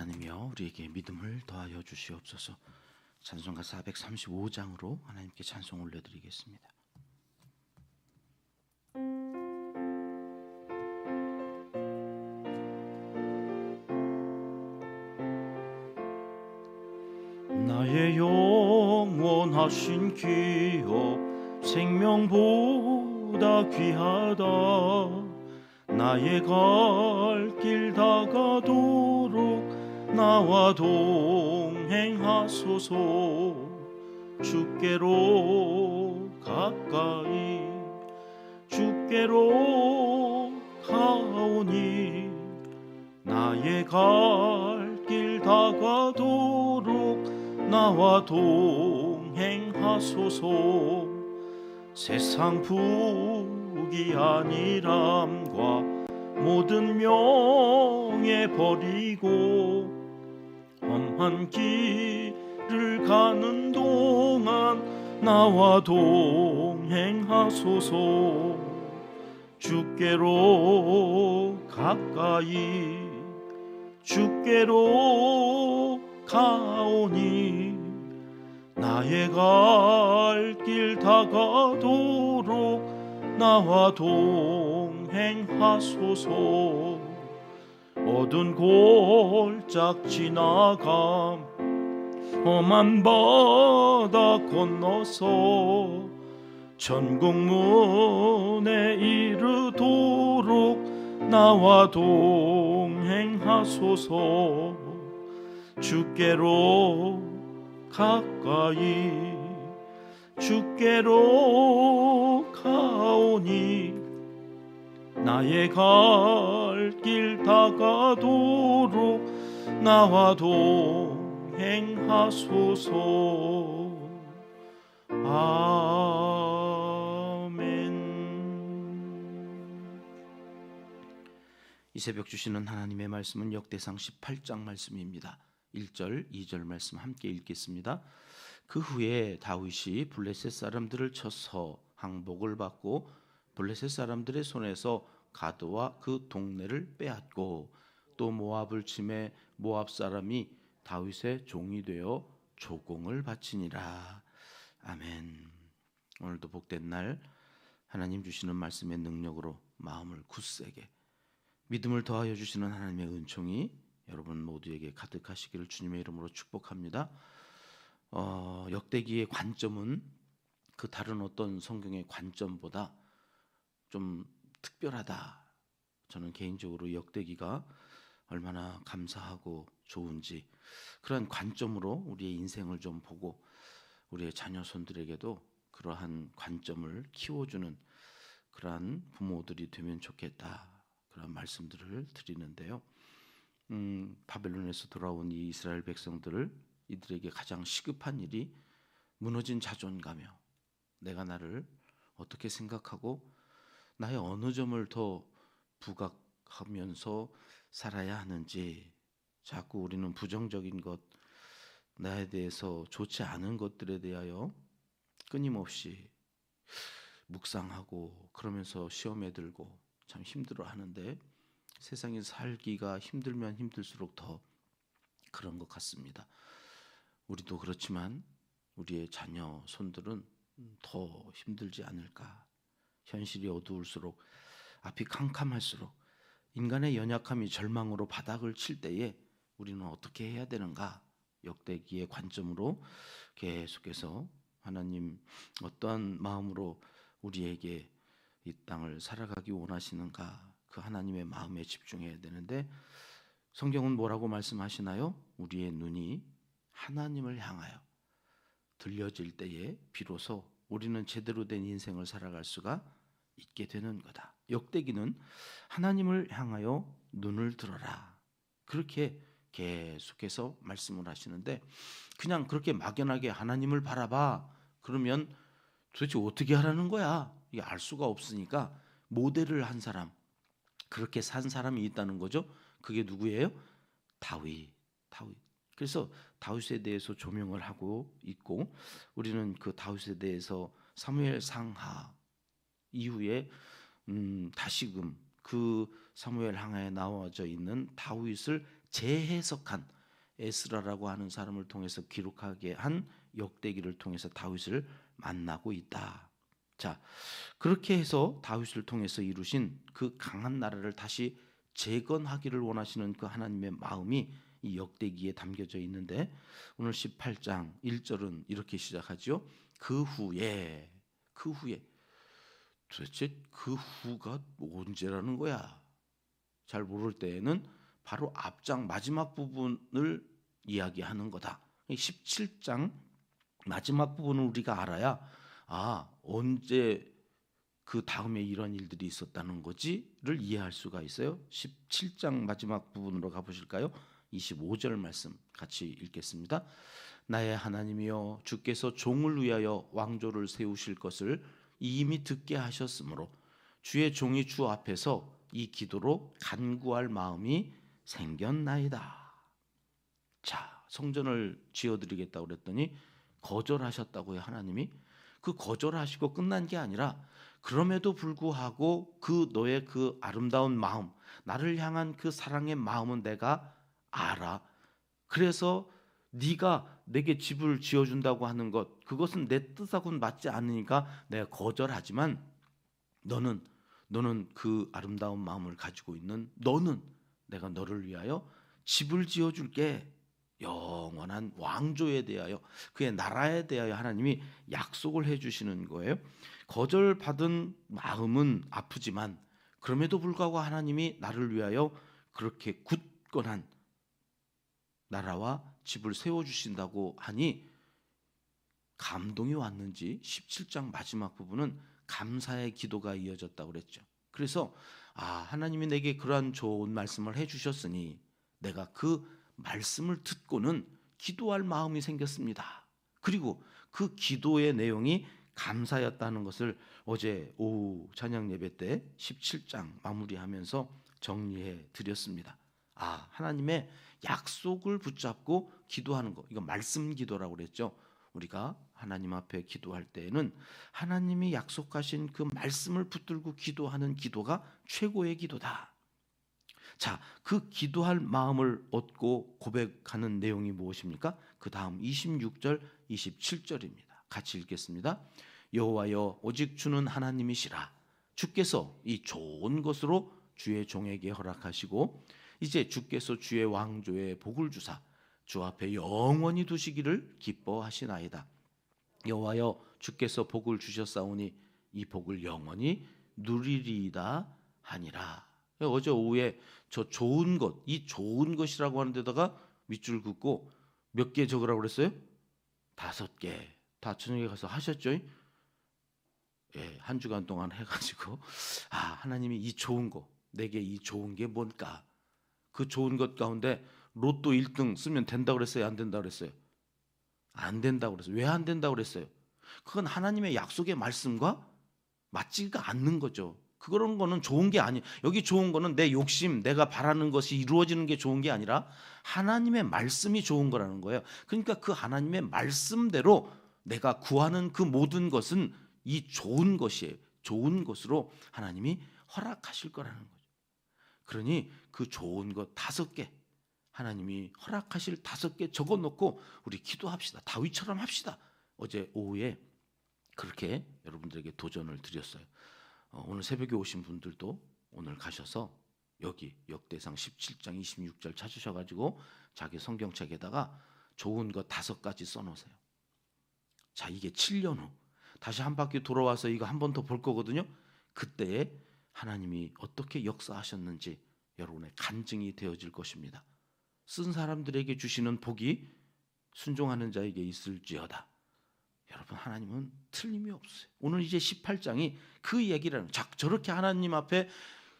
하나님이여 우리에게 믿음을 더하여 주시옵소서. 찬송가 435장으로 하나님께 찬송 올려드리겠습니다. 나의 영원하신 기업 생명보다 귀하다. 나의 갈 길 다가도록 나와 동행하소서. 주께로 가까이 주께로 가오니 나의 갈 길 다가도록 나와 동행하소서. 세상 부귀 아니람과 모든 명예 버리고 험한 길을 가는 동안 나와 동행하소서. 주께로 가까이 주께로 가오니 나의 갈 길 다가도록 나와 동행하소서. 어두운 골짝 지나감 험한 바다 건너서 천국 문에 이르도록 나와 동행하소서. 주께로 가까이 주께로 가오니 나의 갈 길 다가도록 나와 동행하소서. 아멘. 이 새벽 주시는 하나님의 말씀은 역대상 18장 말씀입니다. 1절, 2절 말씀 함께 읽겠습니다. 그 후에 다윗이 블레셋 사람들을 쳐서 항복을 받고 블레셋 사람들의 손에서 가드와 그 동네를 빼앗고 또 모압을 치매 모압 사람이 다윗의 종이 되어 조공을 바치니라. 아멘. 오늘도 복된 날 하나님 주시는 말씀의 능력으로 마음을 굳세게 믿음을 더하여 주시는 하나님의 은총이 여러분 모두에게 가득하시기를 주님의 이름으로 축복합니다. 역대기의 관점은 그 다른 어떤 성경의 관점보다 좀 특별하다. 저는 개인적으로 역대기가 얼마나 감사하고 좋은지 그러한 관점으로 우리의 인생을 좀 보고 우리의 자녀손들에게도 그러한 관점을 키워주는 그러한 부모들이 되면 좋겠다. 그런 말씀들을 드리는데요. 바벨론에서 돌아온 이 이스라엘 백성들을 이들에게 가장 시급한 일이 무너진 자존감이요. 내가 나를 어떻게 생각하고 나의 어느 점을 더 부각하면서 살아야 하는지 자꾸 우리는 부정적인 것, 나에 대해서 좋지 않은 것들에 대하여 끊임없이 묵상하고 그러면서 시험에 들고 참 힘들어하는데 세상에 살기가 힘들면 힘들수록 더 그런 것 같습니다. 우리도 그렇지만 우리의 자녀, 손들은 더 힘들지 않을까. 현실이 어두울수록 앞이 캄캄할수록 인간의 연약함이 절망으로 바닥을 칠 때에 우리는 어떻게 해야 되는가? 역대기의 관점으로 계속해서 하나님 어떠한 마음으로 우리에게 이 땅을 살아가기 원하시는가? 그 하나님의 마음에 집중해야 되는데 성경은 뭐라고 말씀하시나요? 우리의 눈이 하나님을 향하여 들려질 때에 비로소 우리는 제대로 된 인생을 살아갈 수가 있게 되는 거다. 역대기는 하나님을 향하여 눈을 들어라. 그렇게 계속해서 말씀을 하시는데 그냥 그렇게 막연하게 하나님을 바라봐. 그러면 도대체 어떻게 하라는 거야? 이게 알 수가 없으니까 모델을 한 사람, 그렇게 산 사람이 있다는 거죠. 그게 누구예요? 다윗. 그래서 다윗에 대해서 조명을 하고 있고 우리는 그 다윗에 대해서 사무엘 상하 이후에 다시금 그 사무엘 항하에 나와져 있는 다윗을 재해석한 에스라라고 하는 사람을 통해서 기록하게 한 역대기를 통해서 다윗을 만나고 있다. 자, 그렇게 해서 다윗을 통해서 이루신 그 강한 나라를 다시 재건하기를 원하시는 그 하나님의 마음이 이 역대기에 담겨져 있는데, 오늘 18장 1절은 이렇게 시작하죠. 그 후에 도대체 그 후가 언제라는 거야? 잘 모를 때에는 바로 앞장 마지막 부분을 이야기하는 거다. 17장 마지막 부분을 우리가 알아야 언제 그 다음에 이런 일들이 있었다는 거지를 이해할 수가 있어요. 17장 마지막 부분으로 가보실까요? 25절 말씀 같이 읽겠습니다. 나의 하나님이여, 주께서 종을 위하여 왕조를 세우실 것을 이미 듣게 하셨으므로 주의 종이 주 앞에서 이 기도로 간구할 마음이 생겼나이다. 자, 성전을 지어드리겠다고 그랬더니 거절하셨다고요. 하나님이 그 거절하시고 끝난 게 아니라, 그럼에도 불구하고 그 너의 그 아름다운 마음, 나를 향한 그 사랑의 마음은 내가 알아. 그래서 네가 내게 집을 지어준다고 하는 것, 그것은 내 뜻하고는 맞지 않으니까 내가 거절하지만, 너는 그 아름다운 마음을 가지고 있는 너는 내가 너를 위하여 집을 지어줄게. 영원한 왕조에 대하여, 그의 나라에 대하여 하나님이 약속을 해주시는 거예요. 거절받은 마음은 아프지만 그럼에도 불구하고 하나님이 나를 위하여 그렇게 굳건한 나라와 집을 세워주신다고 하니 감동이 왔는지 17장 마지막 부분은 감사의 기도가 이어졌다고 그랬죠. 그래서 하나님이 내게 그러한 좋은 말씀을 해주셨으니 내가 그 말씀을 듣고는 기도할 마음이 생겼습니다. 그리고 그 기도의 내용이 감사였다는 것을 어제 오후 찬양 예배 때 17장 마무리하면서 정리해 드렸습니다. 하나님의 약속을 붙잡고 기도하는 거, 이거 말씀 기도라고 그랬죠. 우리가 하나님 앞에 기도할 때에는 하나님이 약속하신 그 말씀을 붙들고 기도하는 기도가 최고의 기도다. 자, 그 기도할 마음을 얻고 고백하는 내용이 무엇입니까? 그 다음 26절, 27절입니다. 같이 읽겠습니다. 여호와여, 오직 주는 하나님이시라. 주께서 이 좋은 것으로 주의 종에게 허락하시고 이제 주께서 주의 왕조에 복을 주사 주 앞에 영원히 두시기를 기뻐하시나이다. 여호와여, 주께서 복을 주셨사오니 이 복을 영원히 누리리이다 하니라. 어제 오후에 저 좋은 것, 이 좋은 것이라고 하는 데다가 밑줄 긋고 몇 개 적으라고 그랬어요? 5개. 다 저녁에 가서 하셨죠? 예, 한 주간 동안 해가지고 하나님이 이 좋은 거, 내게 이 좋은 게 뭘까? 그 좋은 것 가운데 로또 1등 쓰면 된다고 그랬어요? 안 된다고 그랬어요? 안 된다고 그랬어요. 왜 안 된다고 그랬어요? 그건 하나님의 약속의 말씀과 맞지가 않는 거죠. 그런 거는 좋은 게 아니. 여기 좋은 거는 내 욕심, 내가 바라는 것이 이루어지는 게 좋은 게 아니라 하나님의 말씀이 좋은 거라는 거예요. 그러니까 그 하나님의 말씀대로 내가 구하는 그 모든 것은 이 좋은 것이에요. 좋은 것으로 하나님이 허락하실 거라는 거죠. 그러니 그 좋은 것 5개, 하나님이 허락하실 5개 적어놓고 우리 기도합시다. 다윗처럼 합시다. 어제 오후에 그렇게 여러분들에게 도전을 드렸어요. 오늘 새벽에 오신 분들도 오늘 가셔서 여기 역대상 17장 26절 찾으셔가지고 자기 성경책에다가 좋은 거 5가지 써놓으세요. 자, 이게 7년 후 다시 한 바퀴 돌아와서 이거 한 번 더 볼 거거든요. 그때에 하나님이 어떻게 역사하셨는지 여러분의 간증이 되어질 것입니다. 쓴 사람들에게 주시는 복이 순종하는 자에게 있을지어다. 여러분, 하나님은 틀림이 없어요. 오늘 이제 18장이 그 얘기라는, 저렇게 하나님 앞에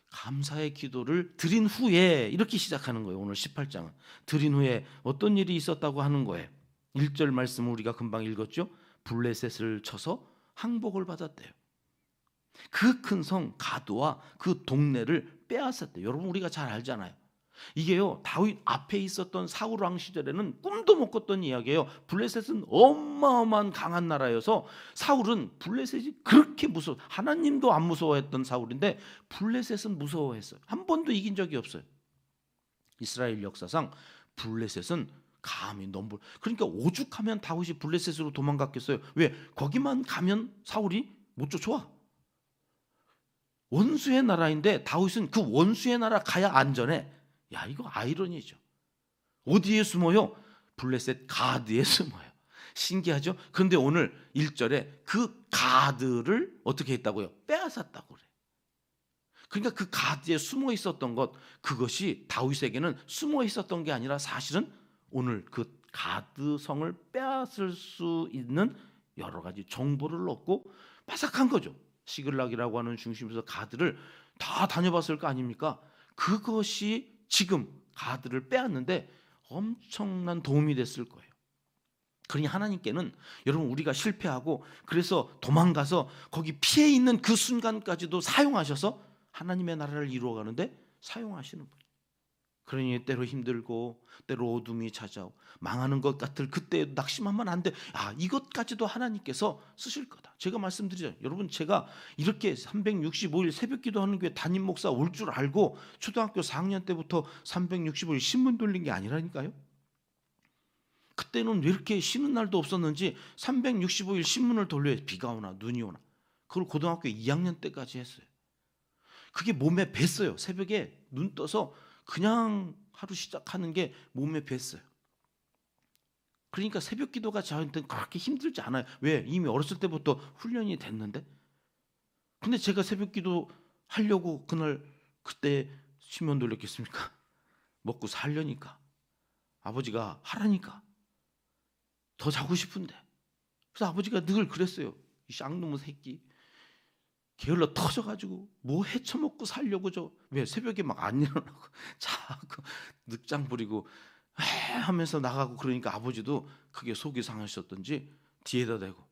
감사의 기도를 드린 후에 이렇게 시작하는 거예요. 오늘 18장은 드린 후에 어떤 일이 있었다고 하는 거예요. 1절 말씀을 우리가 금방 읽었죠. 블레셋을 쳐서 항복을 받았대요. 그 큰 성 가드와 그 동네를 빼앗았대요. 여러분, 우리가 잘 알잖아요. 이게요, 다윗 앞에 있었던 사울 왕 시절에는 꿈도 못 꿨던 이야기예요. 블레셋은 어마어마한 강한 나라여서 사울은 블레셋이 그렇게 무서워, 하나님도 안 무서워했던 사울인데 블레셋은 무서워했어요. 한 번도 이긴 적이 없어요. 이스라엘 역사상 블레셋은 감히 넘볼. 그러니까 오죽하면 다윗이 블레셋으로 도망갔겠어요. 왜? 거기만 가면 사울이 못 쫓아와. 원수의 나라인데 다윗은 그 원수의 나라 가야 안전해. 야, 이거 아이러니죠. 어디에 숨어요? 블레셋 가드에 숨어요. 신기하죠? 그런데 오늘 1절에 그 가드를 어떻게 했다고요? 빼앗았다고 그래. 그러니까 그 가드에 숨어 있었던 것, 그것이 다윗에게는 숨어 있었던 게 아니라 사실은 오늘 그 가드성을 빼앗을 수 있는 여러 가지 정보를 얻고 빠삭한 거죠. 시글락이라고 하는 중심에서 가드를 다 다녀봤을 거 아닙니까? 그것이 지금 가드를 빼앗는데 엄청난 도움이 됐을 거예요. 그러니 하나님께는 여러분 우리가 실패하고 그래서 도망가서 거기 피해 있는 그 순간까지도 사용하셔서 하나님의 나라를 이루어가는데 사용하시는 분. 그러니 때로 힘들고 때로 어둠이 찾아오고 망하는 것 같을 그때 낙심하면 안 돼. 아, 이것까지도 하나님께서 쓰실 거다. 제가 말씀드리죠. 여러분 제가 이렇게 365일 새벽 기도하는 교회 담임 목사 올 줄 알고 초등학교 4학년 때부터 365일 신문 돌린 게 아니라니까요. 그때는 왜 이렇게 쉬는 날도 없었는지 365일 신문을 돌려요. 비가 오나 눈이 오나. 그걸 고등학교 2학년 때까지 했어요. 그게 몸에 뱄어요. 새벽에 눈 떠서 그냥 하루 시작하는 게 몸에 뱄어요. 그러니까 새벽 기도가 저한테는 그렇게 힘들지 않아요. 왜? 이미 어렸을 때부터 훈련이 됐는데. 근데 제가 새벽 기도 하려고 그날 그때 신문 돌렸겠습니까? 먹고 살려니까. 아버지가 하라니까. 더 자고 싶은데. 그래서 아버지가 늘 그랬어요. 이 쌍놈의 새끼. 게을러 터져가지고 뭐 헤쳐먹고 살려고 왜 새벽에 막 안 일어나고 자꾸 늑장 부리고 하면서 나가고. 그러니까 아버지도 그게 속이 상하셨던지 뒤에다 대고.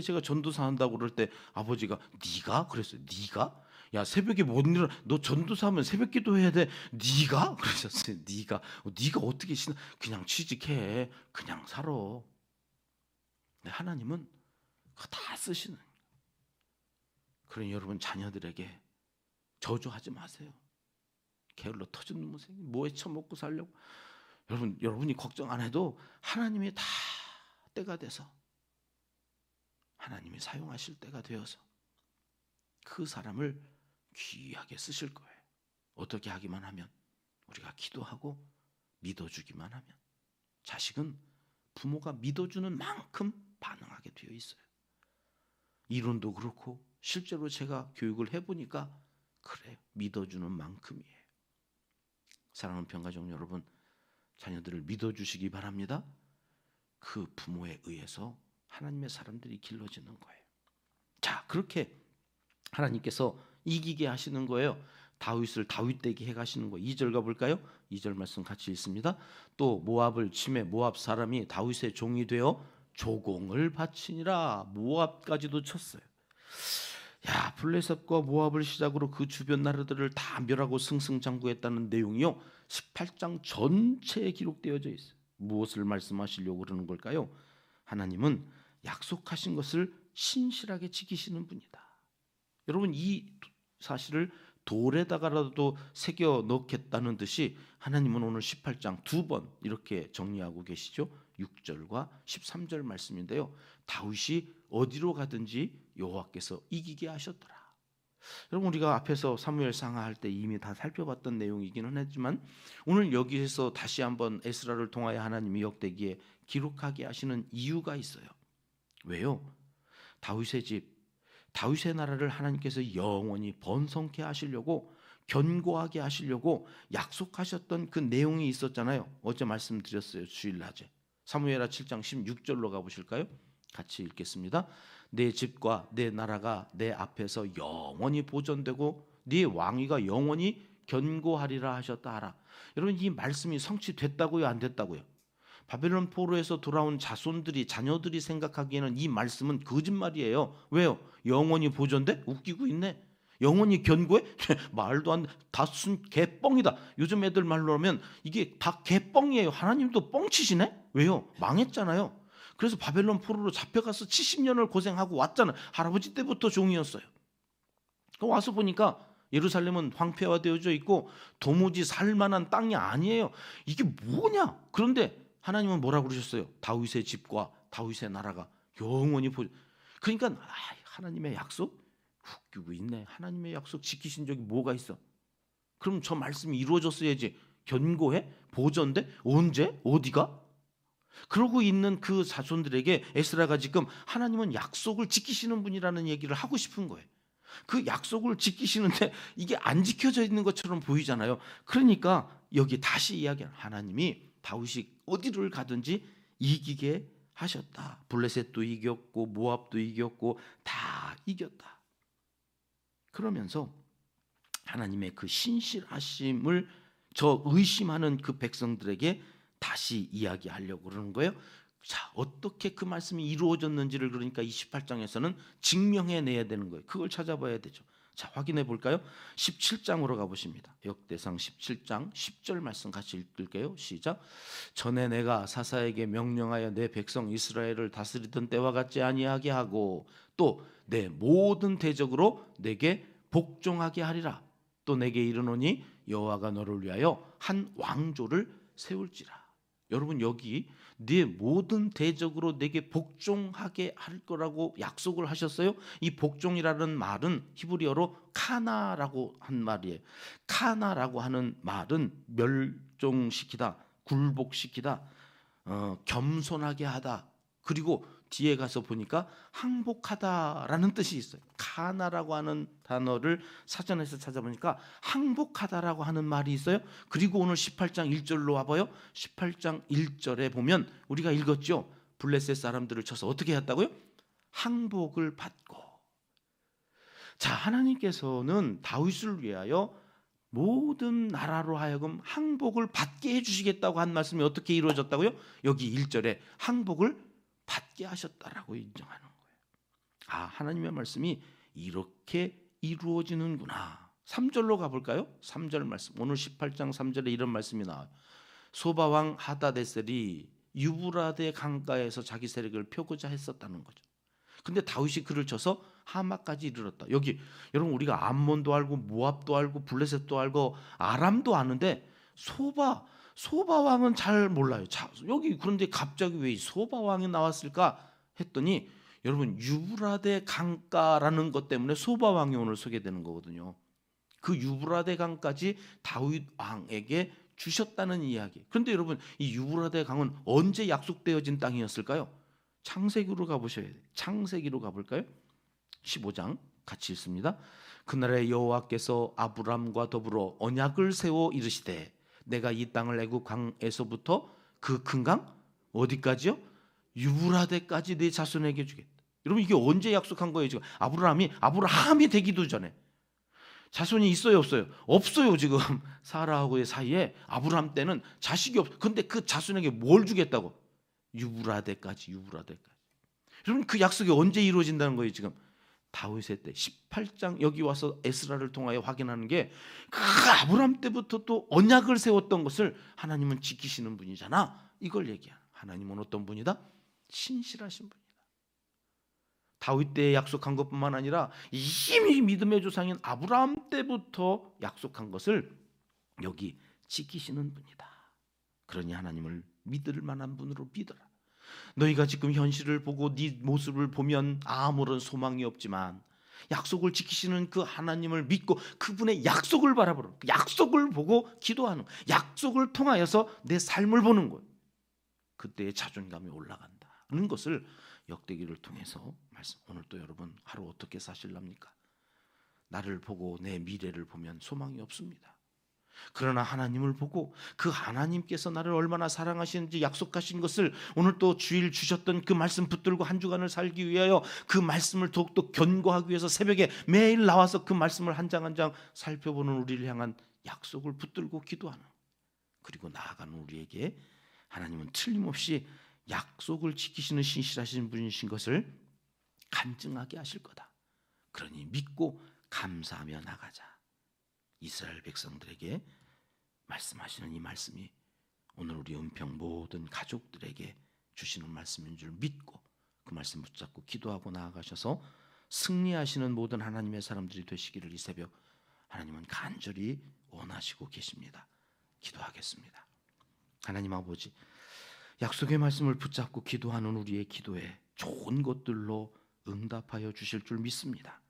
제가 전도사 한다고 그럴 때 아버지가 네가? 그랬어요. 네가? 야, 새벽에 못 일어나. 너 전도사 하면 새벽 기도해야 돼. 네가? 그러셨어요. 네가 어떻게 그냥 취직해. 그냥 살아. 근데 하나님은 그거 다 쓰시는. 그러니 여러분 자녀들에게 저주하지 마세요. 게을러 터진 놈의 새끼 뭐 해쳐먹고 살려고. 여러분이 걱정 안 해도 하나님이 다 때가 돼서 하나님이 사용하실 때가 되어서 그 사람을 귀하게 쓰실 거예요. 어떻게 하기만 하면, 우리가 기도하고 믿어주기만 하면. 자식은 부모가 믿어주는 만큼 반응하게 되어 있어요. 이론도 그렇고 실제로 제가 교육을 해보니까 그래요. 믿어주는 만큼이에요. 사랑하는 평가족 여러분, 자녀들을 믿어주시기 바랍니다. 그 부모에 의해서 하나님의 사람들이 길러지는 거예요. 자, 그렇게 하나님께서 이기게 하시는 거예요. 다윗을 다윗되게 해가시는 거예요. 2절 가볼까요? 2절 말씀 같이 읽습니다. 또 모압을 치매 모압 사람이 다윗의 종이 되어 조공을 바치니라. 모압까지도 쳤어요. 야, 블레셋과 모압을 시작으로 그 주변 나라들을 다 멸하고 승승장구했다는 내용이요 18장 전체에 기록되어져 있어요. 무엇을 말씀하시려고 그러는 걸까요? 하나님은 약속하신 것을 신실하게 지키시는 분이다. 여러분, 이 사실을 돌에다가라도 새겨 넣겠다는 듯이 하나님은 오늘 18장 두 번 이렇게 정리하고 계시죠. 6절과 13절 말씀인데요. 다윗이 어디로 가든지 여호와께서 이기게 하셨더라. 여러분, 우리가 앞에서 사무엘 상하할 때 이미 다 살펴봤던 내용이기는 하지만 오늘 여기에서 다시 한번 에스라를 통하여 하나님이 역대기에 기록하게 하시는 이유가 있어요. 왜요? 다윗의 집, 다윗의 나라를 하나님께서 영원히 번성케 하시려고, 견고하게 하시려고 약속하셨던 그 내용이 있었잖아요. 어제 말씀드렸어요. 주일낮에 사무엘하 7장 16절로 가보실까요? 같이 읽겠습니다. 내 집과 내 나라가 내 앞에서 영원히 보존되고 네 왕위가 영원히 견고하리라 하셨다 하라. 여러분, 이 말씀이 성취됐다고요? 안 됐다고요? 바벨론 포로에서 돌아온 자녀들이 생각하기에는 이 말씀은 거짓말이에요. 왜요? 영원히 보존돼? 웃기고 있네. 영원히 견고해? 말도 안 돼. 다 순 개뻥이다. 요즘 애들 말로 하면 이게 다 개뻥이에요. 하나님도 뻥치시네? 왜요? 망했잖아요. 그래서 바벨론 포로로 잡혀가서 70년을 고생하고 왔잖아요. 할아버지 때부터 종이었어요. 와서 보니까 예루살렘은 황폐화되어져 있고 도무지 살 만한 땅이 아니에요. 이게 뭐냐? 그런데 하나님은 뭐라고 그러셨어요? 다윗의 집과 다윗의 나라가 영원히 그러니까 하나님의 약속 웃기고 있네. 하나님의 약속 지키신 적이 뭐가 있어? 그럼 저 말씀이 이루어졌어야지. 견고해? 보존돼? 언제? 어디가? 그러고 있는 그 자손들에게 에스라가 지금 하나님은 약속을 지키시는 분이라는 얘기를 하고 싶은 거예요. 그 약속을 지키시는데 이게 안 지켜져 있는 것처럼 보이잖아요. 그러니까 여기 다시 이야기하는 하나님이 다윗이 어디를 가든지 이기게 하셨다. 블레셋도 이겼고 모압도 이겼고 다 이겼다. 그러면서 하나님의 그 신실하심을 저 의심하는 그 백성들에게 다시 이야기하려고 그러는 거예요. 자, 어떻게 그 말씀이 이루어졌는지를 그러니까 28장에서는 증명해내야 되는 거예요. 그걸 찾아봐야 되죠. 자, 확인해 볼까요? 17장으로 가보십니다. 역대상 17장 10절 말씀 같이 읽을게요. 시작. 전에 내가 사사에게 명령하여 내 백성 이스라엘을 다스리던 때와 같지 아니하게 하고 또 내 모든 대적으로 내게 복종하게 하리라. 또 내게 이르노니 여호와가 너를 위하여 한 왕조를 세울지라. 여러분 여기 네 모든 대적으로 내게 복종하게 할 거라고 약속을 하셨어요. 이 복종이라는 말은 히브리어로 카나라고 한 말이에요. 카나라고 하는 말은 멸종시키다, 굴복시키다, 겸손하게 하다. 그리고 뒤에 가서 보니까 항복하다라는 뜻이 있어요. 카나라고 하는 단어를 사전에서 찾아보니까 항복하다라고 하는 말이 있어요. 그리고 오늘 18장 1절로 와봐요. 18장 1절에 보면 우리가 읽었죠. 블레셋 사람들을 쳐서 어떻게 했다고요? 항복을 받고. 자, 하나님께서는 다윗을 위하여 모든 나라로 하여금 항복을 받게 해주시겠다고 한 말씀이 어떻게 이루어졌다고요? 여기 1절에 항복을 받게 하셨다라고 인정하는 거예요. 아, 하나님의 말씀이 이렇게 이루어지는구나. 3절로 가볼까요? 3절 말씀. 오늘 18장 3절에 이런 말씀이 나와요. 소바왕 하다데셀이 유브라데 강가에서 자기 세력을 펴고자 했었다는 거죠. 근데 다윗이 그를 쳐서 하마까지 이르렀다. 여기 여러분 우리가 암몬도 알고 모압도 알고 블레셋도 알고 아람도 아는데 소바 왕은 잘 몰라요. 자, 여기 그런데 갑자기 왜 소바 왕이 나왔을까 했더니 여러분 유브라데 강가라는 것 때문에 소바 왕이 오늘 소개되는 거거든요. 그 유브라데 강까지 다윗 왕에게 주셨다는 이야기. 그런데 여러분 이 유브라데 강은 언제 약속되어진 땅이었을까요? 창세기로 가보셔야 돼요. 창세기로 가볼까요? 15장 같이 읽습니다. 그날에 여호와께서 아브람과 더불어 언약을 세워 이르시되 내가 이 땅을 애굽 강에서부터 그 큰 강 어디까지요? 유브라데까지 내 자손에게 주겠다. 여러분 이게 언제 약속한 거예요? 지금 아브라함이 되기도 전에 자손이 있어요, 없어요? 없어요. 지금 사라하고의 사이에 아브라함 때는 자식이 없어. 근데 그 자손에게 뭘 주겠다고? 유브라데까지. 여러분 그 약속이 언제 이루어진다는 거예요? 지금 다윗의 때 18장 여기 와서 에스라를 통하여 확인하는 게 그 아브라함 때부터 또 언약을 세웠던 것을 하나님은 지키시는 분이잖아. 이걸 얘기하는. 하나님은 어떤 분이다? 신실하신 분이다. 다윗 때에 약속한 것뿐만 아니라 이미 믿음의 조상인 아브라함 때부터 약속한 것을 여기 지키시는 분이다. 그러니 하나님을 믿을 만한 분으로 믿어라. 너희가 지금 현실을 보고 네 모습을 보면 아무런 소망이 없지만 약속을 지키시는 그 하나님을 믿고 그분의 약속을 바라보는, 약속을 보고 기도하는, 약속을 통하여서 내 삶을 보는 거예요. 그때의 자존감이 올라간다는 것을 역대기를 통해서 말씀. 오늘 또 여러분 하루 어떻게 사실랍니까? 나를 보고 내 미래를 보면 소망이 없습니다. 그러나 하나님을 보고 그 하나님께서 나를 얼마나 사랑하시는지 약속하신 것을 오늘 또 주일 주셨던 그 말씀 붙들고 한 주간을 살기 위하여 그 말씀을 더욱더 견고하기 위해서 새벽에 매일 나와서 그 말씀을 한 장 한 장 살펴보는 우리를 향한 약속을 붙들고 기도하는, 그리고 나아가는 우리에게 하나님은 틀림없이 약속을 지키시는 신실하신 분이신 것을 간증하게 하실 거다. 그러니 믿고 감사하며 나가자. 이스라엘 백성들에게 말씀하시는 이 말씀이 오늘 우리 은평 모든 가족들에게 주시는 말씀인 줄 믿고 그 말씀 붙잡고 기도하고 나아가셔서 승리하시는 모든 하나님의 사람들이 되시기를 이 새벽 하나님은 간절히 원하시고 계십니다. 기도하겠습니다. 하나님 아버지, 약속의 말씀을 붙잡고 기도하는 우리의 기도에 좋은 것들로 응답하여 주실 줄 믿습니다.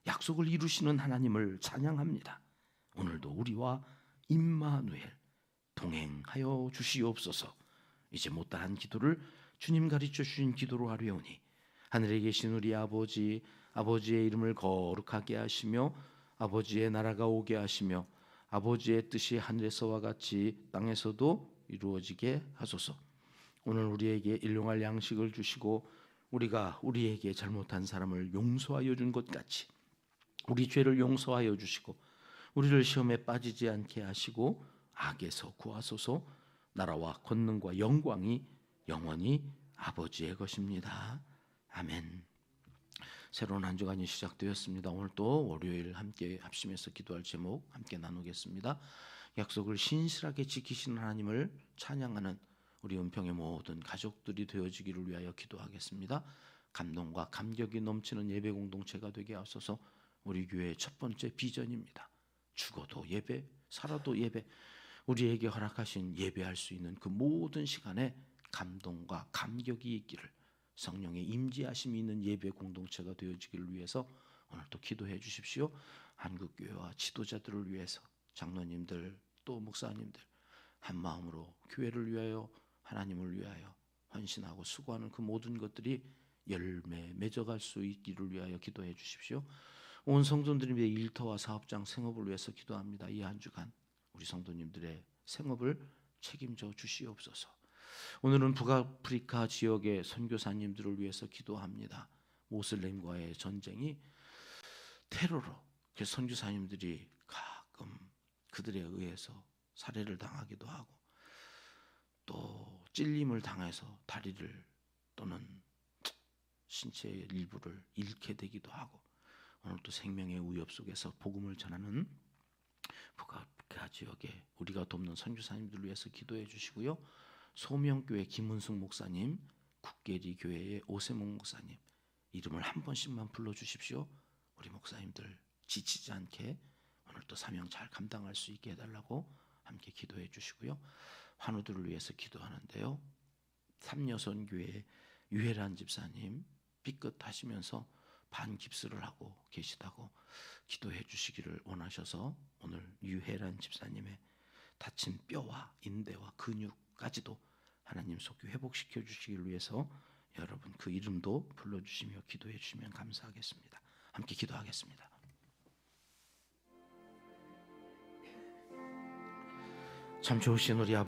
약속을 이루시는 하나님을 찬양합니다. 오늘도 우리와 임마누엘 동행하여 주시옵소서. 이제 못다한 기도를 주님 가르쳐 주신 기도로 하려오니 하늘에 계신 우리 아버지, 아버지의 이름을 거룩하게 하시며 아버지의 나라가 오게 하시며 아버지의 뜻이 하늘에서와 같이 땅에서도 이루어지게 하소서. 오늘 우리에게 일용할 양식을 주시고 우리가 우리에게 잘못한 사람을 용서하여 준 것 같이 우리 죄를 용서하여 주시고 우리를 시험에 빠지지 않게 하시고 악에서 구하소서. 나라와 권능과 영광이 영원히 아버지의 것입니다. 아멘. 새로운 한 주간이 시작되었습니다. 오늘 또 월요일 함께 합심해서 기도할 제목 함께 나누겠습니다. 약속을 신실하게 지키시는 하나님을 찬양하는 우리 은평의 모든 가족들이 되어지기를 위하여 기도하겠습니다. 감동과 감격이 넘치는 예배 공동체가 되게 하소서. 우리 교회의 첫 번째 비전입니다. 죽어도 예배, 살아도 예배. 우리에게 허락하신 예배할 수 있는 그 모든 시간에 감동과 감격이 있기를, 성령의 임재하심이 있는 예배 공동체가 되어지기를 위해서 오늘 또 기도해 주십시오. 한국교회와 지도자들을 위해서, 장로님들 또 목사님들 한 마음으로 교회를 위하여 하나님을 위하여 헌신하고 수고하는 그 모든 것들이 열매 맺어갈 수 있기를 위하여 기도해 주십시오. 온 성도님들의 일터와 사업장 생업을 위해서 기도합니다. 이 한 주간 우리 성도님들의 생업을 책임져 주시옵소서. 오늘은 북아프리카 지역의 선교사님들을 위해서 기도합니다. 모슬렘과의 전쟁이 테러로 선교사님들이 가끔 그들에 의해서 살해를 당하기도 하고 또 찔림을 당해서 다리를 또는 신체의 일부를 잃게 되기도 하고, 오늘 또 생명의 위협 속에서 복음을 전하는 북아프리카 지역에 우리가 돕는 선교사님들을 위해서 기도해 주시고요. 소명교회 김은숙 목사님, 국계리 교회의 오세몽 목사님 이름을 한 번씩만 불러주십시오. 우리 목사님들 지치지 않게 오늘 또 사명 잘 감당할 수 있게 해달라고 함께 기도해 주시고요. 환우들을 위해서 기도하는데요. 삼여선교회 유혜란 집사님 삐끗하시면서 반깁스를 하고 계시다고 기도해 주시기를 원하셔서 오늘 유혜란 집사님의 다친 뼈와 인대와 근육까지도 하나님 속히 회복시켜 주시기를 위해서 여러분 그 이름도 불러주시며 기도해 주시면 감사하겠습니다. 함께 기도하겠습니다. 참 좋으신 우리 아버지,